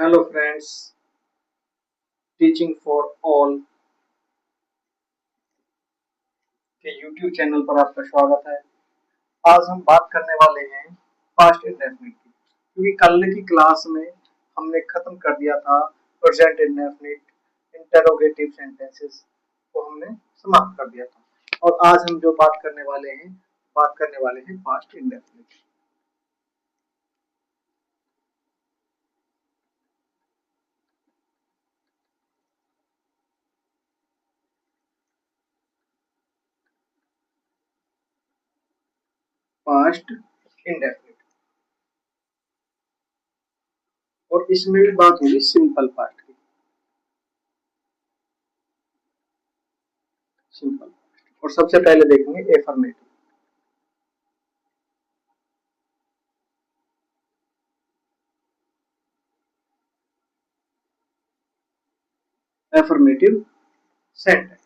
Hello friends, teaching for all के YouTube channel पर आपका स्वागत है। आज हम बात करने वाले हैं पास्ट इंडेफिनिट की, क्योंकि कल की क्लास में हमने खत्म कर दिया था प्रेजेंट इंडेफिनिट इंटरोगेटिव सेंटेंसेस को हमने समाप्त कर दिया था। और आज हम जो बात करने वाले हैं पास्ट इंडेफिनिट। पास्ट इंडेफिनिट और इसमें भी बात होगी सिंपल पास्ट की। सिंपल और सबसे पहले देखेंगे affirmative. Affirmative sentence.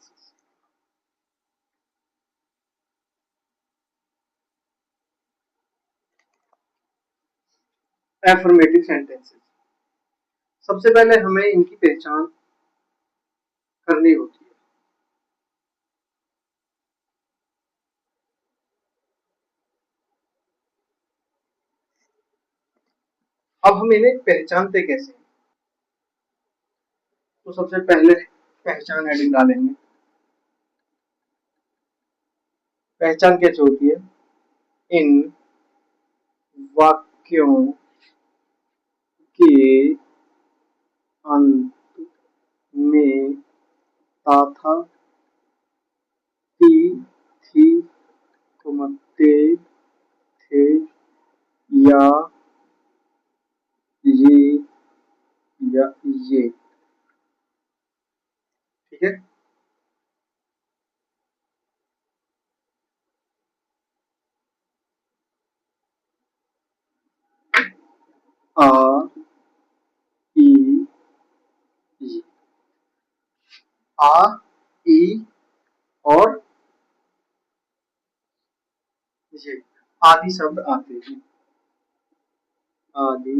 Affirmative sentences, सबसे पहले हमें इनकी पहचान करनी होती है। अब हम इन्हें पहचानते कैसे हैं? तो सबसे पहले पहचान हेडिंग डालेंगे। पहचान कैसे होती है? इन वाक्यों के अंत में तथा ती थी तुम ते थे या ये या ये। ठीक है। आ ई ये। आ ई और ये आदि शब्द आते हैं। आदि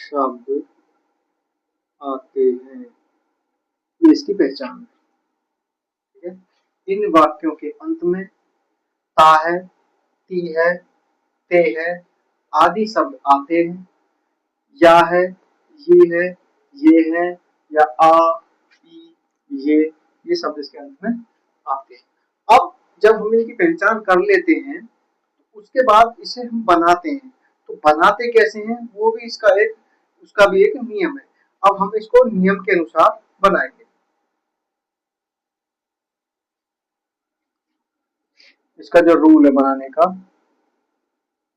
शब्द आते हैं, ये इसकी पहचान है। ठीक है। इन वाक्यों के अंत में ता है, ती है, ते है आदि शब्द आते हैं। या है, ये है या आ ई ये शब्द इसके अंत में आते हैं। अब जब हम इनकी पहचान कर लेते हैं तो उसके बाद इसे हम बनाते हैं। तो बनाते कैसे हैं वो भी उसका भी एक नियम है। अब हम इसको नियम के अनुसार बनाएंगे। इसका जो रूल है बनाने का,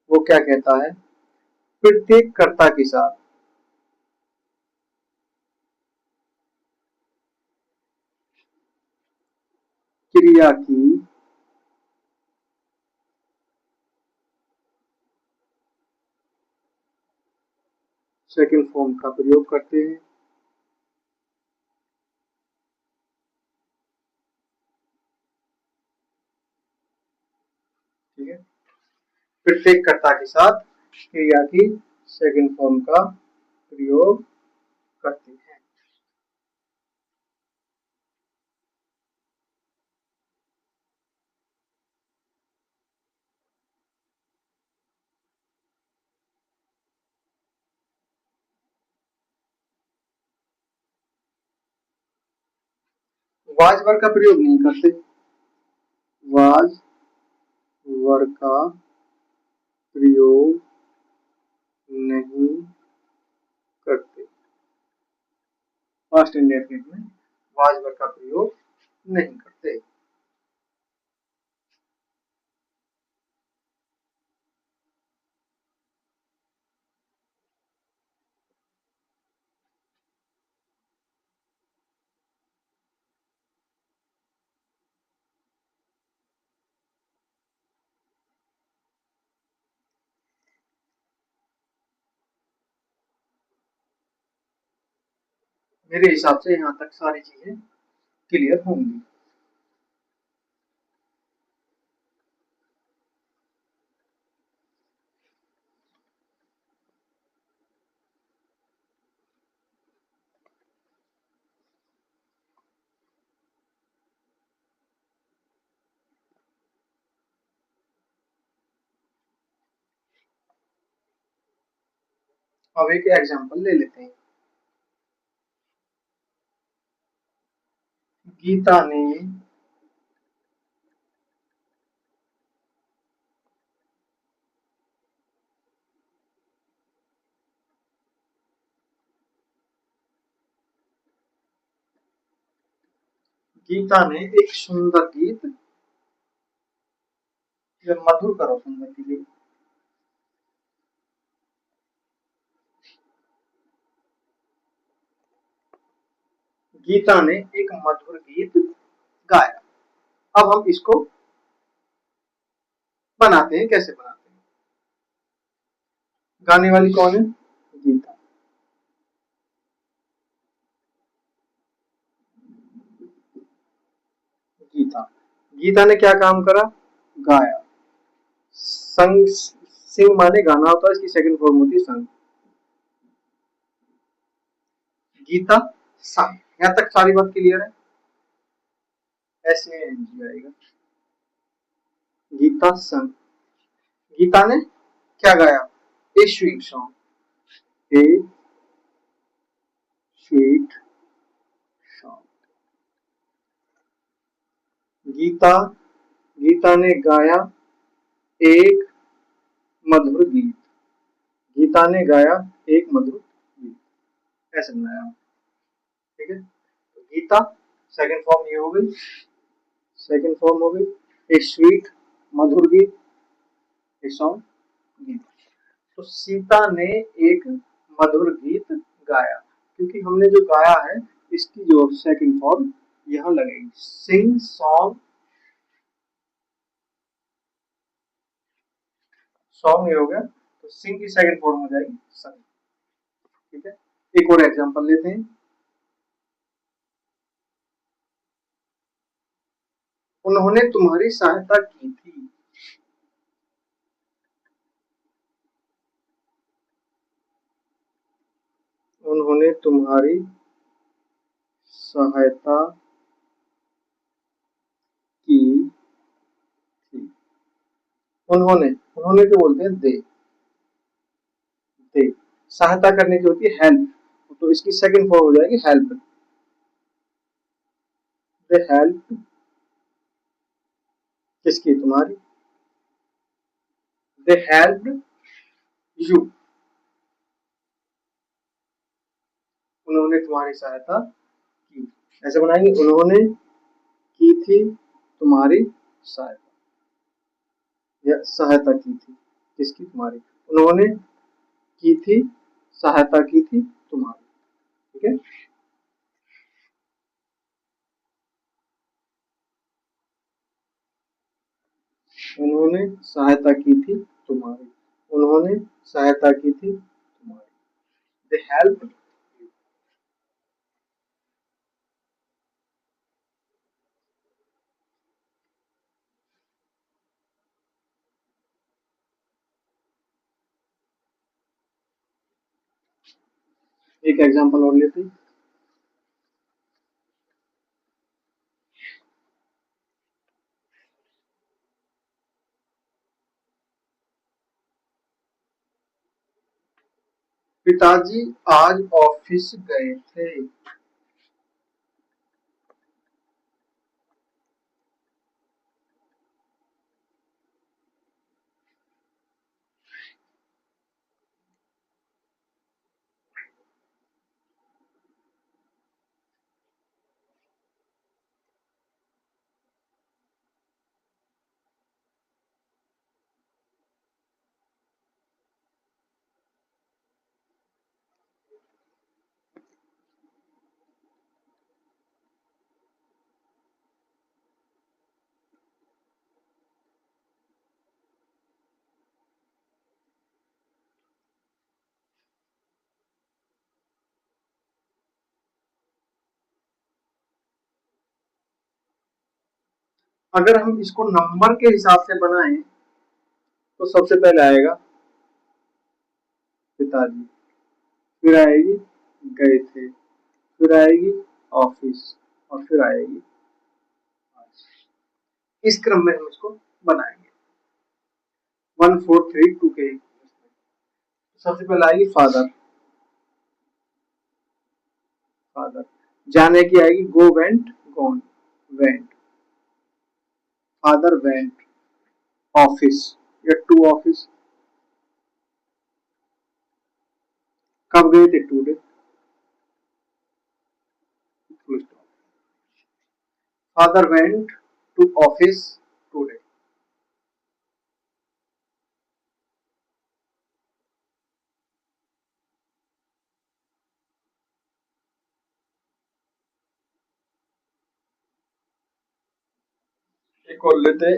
वो क्या कहता है? प्रत्येक कर्ता के साथ क्रिया की सेकंड फॉर्म का प्रयोग करते हैं। ठीक है। प्रत्येक कर्ता के साथ क्रिया की सेकंड फॉर्म का प्रयोग करते हैं। वाज वर्ग का प्रयोग नहीं करते। वाज वर्ग का प्रयोग नहीं करते। पास्ट इंडेफिनिट में वाज वर्ग का प्रयोग नहीं करते। मेरे हिसाब से यहाँ तक सारी चीजें क्लियर होंगी। अब एक एग्जांपल ले लेते हैं। गीता ने गीता ने एक सुंदर गीत, या मधुर करो सुंदर के लिए, गीता ने एक मधुर गीत गाया। अब हम इसको बनाते हैं, कैसे बनाते हैं। गाने वाली कौन है? गीता। गीता गीता ने क्या काम करा? गाया। संग, सिंग माने गाना होता है, इसकी सेकंड फॉर्म होती है संग। गीता संग। यहां तक सारी बात क्लियर है? ऐसे एनजी आएगा। गीता संग। गीता ने क्या गाया? A sweet song. A sweet song. Geeta Geeta ने गाया एक मधुर गीत। गीता ने गाया एक मधुर गीत। ऐसे बनाया, ठीक है। तो गीता सेकंड फॉर्म ये हो गई, सेकंड फॉर्म हो गई ए स्वीट, मधुर गीत, ए सॉन्ग, गीत। तो सीता ने एक मधुर गीत गाया, क्योंकि हमने जो गाया है इसकी जो सेकंड फॉर्म यहां लगेगी, सिंग सॉन्ग। सॉन्ग ये हो गया, तो सिंग की सेकंड फॉर्म हो जाएगी संग, ठीक है। एक और एग्जांपल लेते हैं। उन्होंने तुम्हारी सहायता की थी। उन्होंने तुम्हारी सहायता की थी। उन्होंने उन्होंने क्या बोलते हैं? दे। सहायता करने की होती है हेल्प, तो इसकी सेकंड फॉर्म हो जाएगी हेल्प। दे हेल्प किसकी? तुम्हारी। दे हेल्प यू, उन्होंने तुम्हारी सहायता की। ऐसे बनाएंगे, उन्होंने की थी तुम्हारी सहायता, या सहायता की थी किसकी? तुम्हारी। उन्होंने की थी, सहायता की थी तुम्हारी, ठीक है। उन्होंने सहायता की थी तुम्हारी। उन्होंने सहायता की थी तुम्हारी। They help. एक एग्जांपल और लेते हैं। पिताजी आज ऑफिस गए थे। अगर हम इसको नंबर के हिसाब से बनाएं तो सबसे पहले आएगा पिताजी, फिर आएगी गए थे, फिर आएगी ऑफिस, और फिर आएगी आज। इस क्रम में हम इसको बनाएंगे 1 4 3 2 के। सबसे पहले आएगी फादर, फादर। जाने की आएगी go went gone, went. Father went office या टू ऑफिस, कब गए थे, today. Father went to office today. एक और लेते,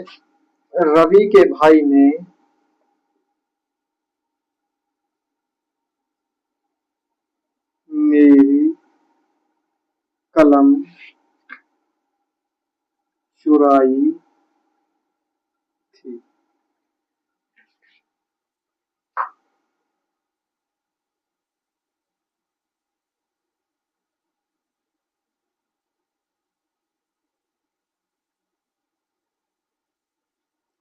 रवि के भाई ने मेरी कलम चुराई थी।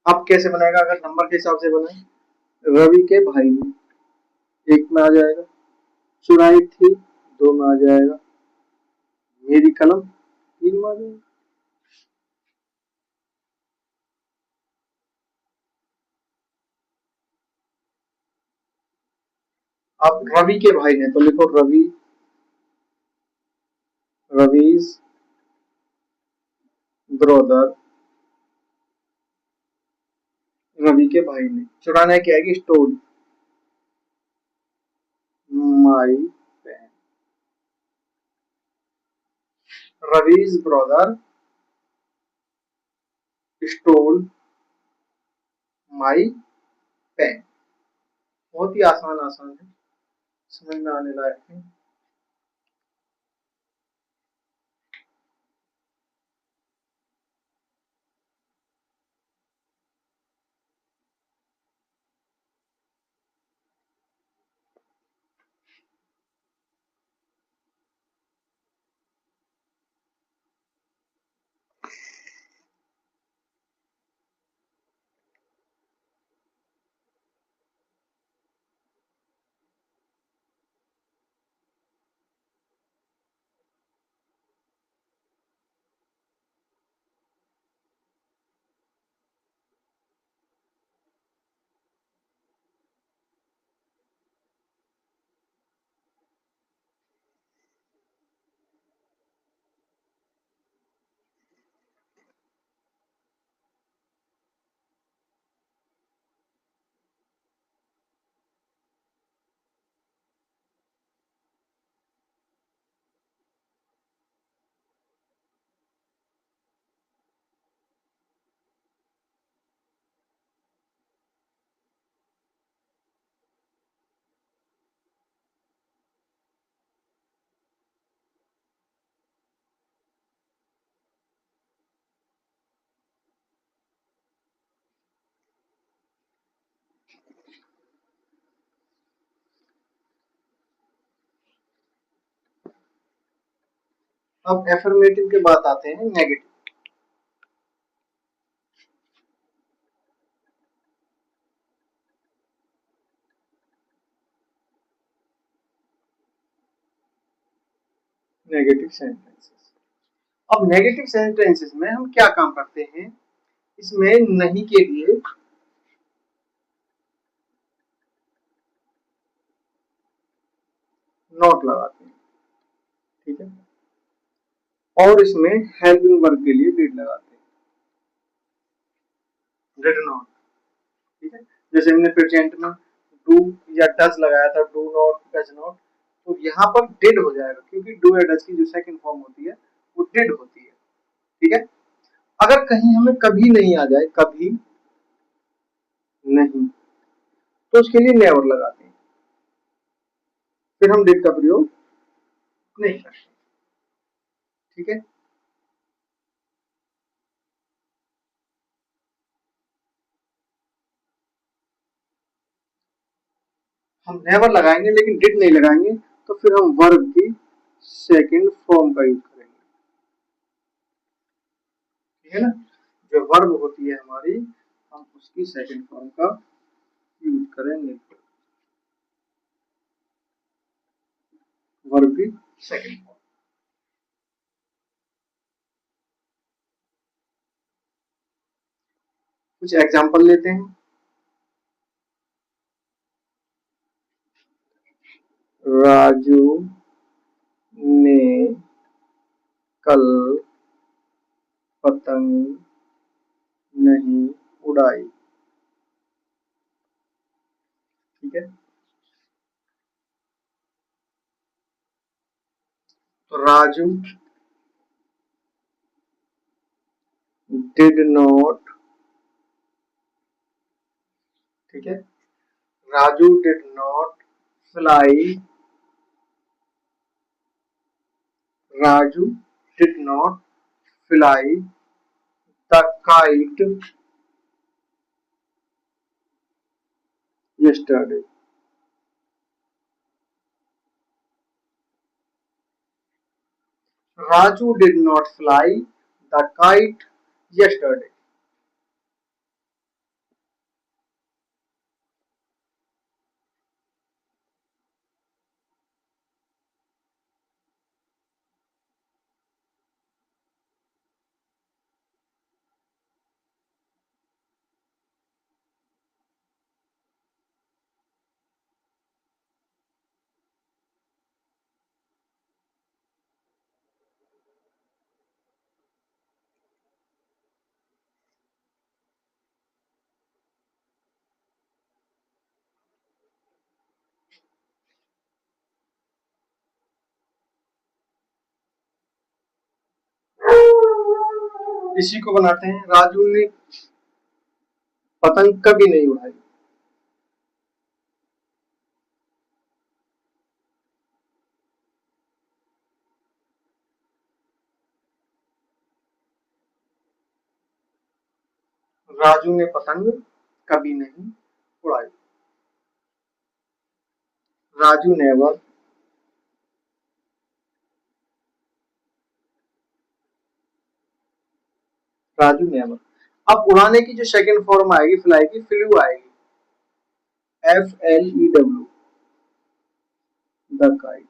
अब कैसे बनेगा, अगर नंबर के हिसाब से बनाए, रवि के भाई ने, एक में आ जाएगा, चुराई थी दो में आ जाएगा, मेरी कलम तीन में आ जाएगा। अब रवि के भाई ने तो लिखो रवि, रवीज ब्रदर, रवि के भाई ने, चुराना क्या है कि stole my pen. Ravi's brother stole my pen. बहुत ही आसान आसान है, समझ में आने लायक है। अब एफर्मेटिव के बाद आते हैं नेगेटिव। Negative sentences. अब नेगेटिव सेंटेंसेस में हम क्या काम करते हैं, इसमें नहीं के लिए नॉट लगाते हैं, ठीक है, और इसमें हेल्पिंग वर्ब के लिए डिड लगाते हैं, डिड नॉट, ठीक है। जैसे हमने प्रेजेंट में डू या डज लगाया था, डू नॉट, डज नॉट, तो यहाँ पर डिड हो जाएगा क्योंकि डू या डज की जो सेकंड फॉर्म होती है वो डिड होती है, ठीक है। अगर कहीं हमें कभी नहीं आ जाए, कभी नहीं, तो उसके लिए नेवर लगाते हैं, फिर हम डिड का प्रयोग नहीं करते, ठीक है। हम नेवर लगाएंगे लेकिन डिड नहीं लगाएंगे, तो फिर हम वर्ब की सेकंड फॉर्म का यूज करेंगे, ठीक है ना। जो वर्ब होती है हमारी, हम उसकी सेकंड फॉर्म का यूज करेंगे, वर्ब की सेकंड फॉर्म। कुछ एग्जाम्पल लेते हैं। राजू ने कल पतंग नहीं उड़ाई। ठीक है, तो राजू डिड नॉट, ठीक है, Raju did not fly, Raju did not fly the kite yesterday। Raju did not fly the kite yesterday। इसी को बनाते हैं, राजू ने पतंग कभी नहीं उड़ाई। राजू ने पतंग कभी नहीं उड़ाई। Raju never, Raju never. अब उड़ाने की जो सेकंड फॉर्म आएगी फ्लाई की, फ्लू आएगी, FLEW, द काइट।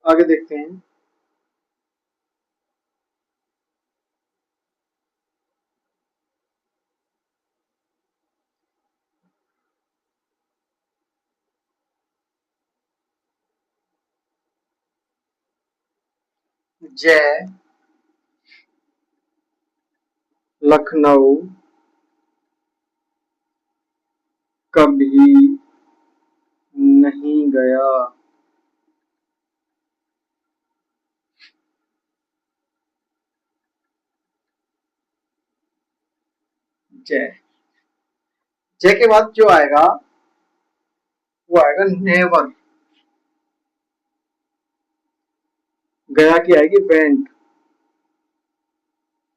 आगे देखते हैं। जय लखनऊ कभी नहीं गया। जय, जय के बाद जो आएगा वो आएगा नेवर। गया की आएगी वेंट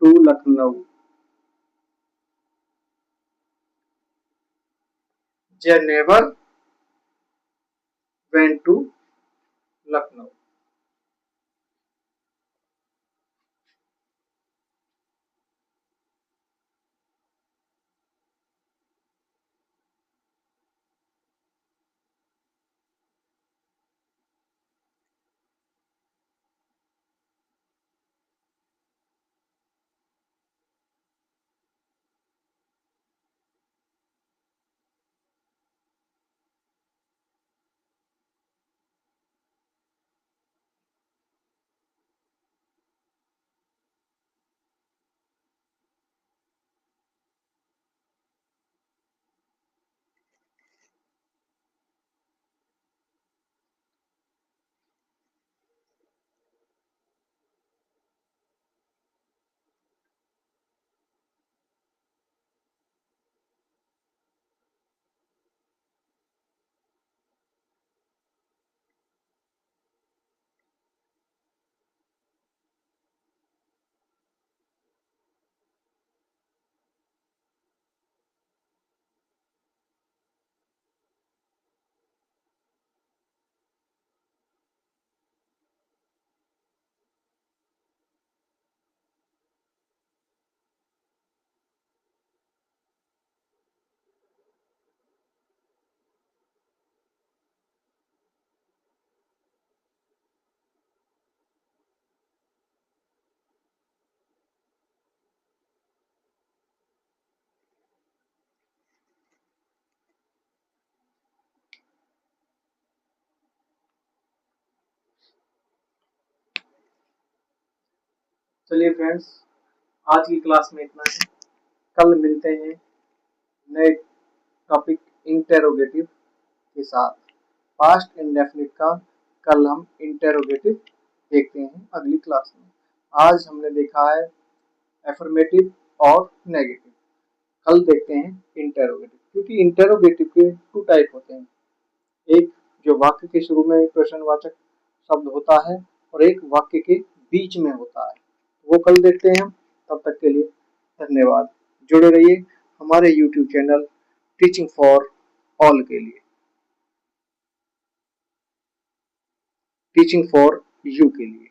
टू लखनऊ। जय नेवर वेंट टू लखनऊ। चलिए फ्रेंड्स, आज की क्लास में इतना ही। कल मिलते हैं नए टॉपिक इंटेरोगेटिव के साथ। पास्ट इंडेफिनिट का कल हम इंटेरोगेटिव देखते हैं अगली क्लास में। आज हमने देखा है एफर्मेटिव और नेगेटिव। कल देखते हैं इंटेरोगेटिव, क्योंकि इंटेरोगेटिव के टू टाइप होते हैं। एक जो वाक्य के शुरू में प्रश्नवाचक शब्द होता है और एक वाक्य के बीच में होता है। वो कल देखते हैं हम। तब तक के लिए धन्यवाद। जुड़े रहिए हमारे YouTube channel teaching for all के लिए, टीचिंग फॉर यू के लिए।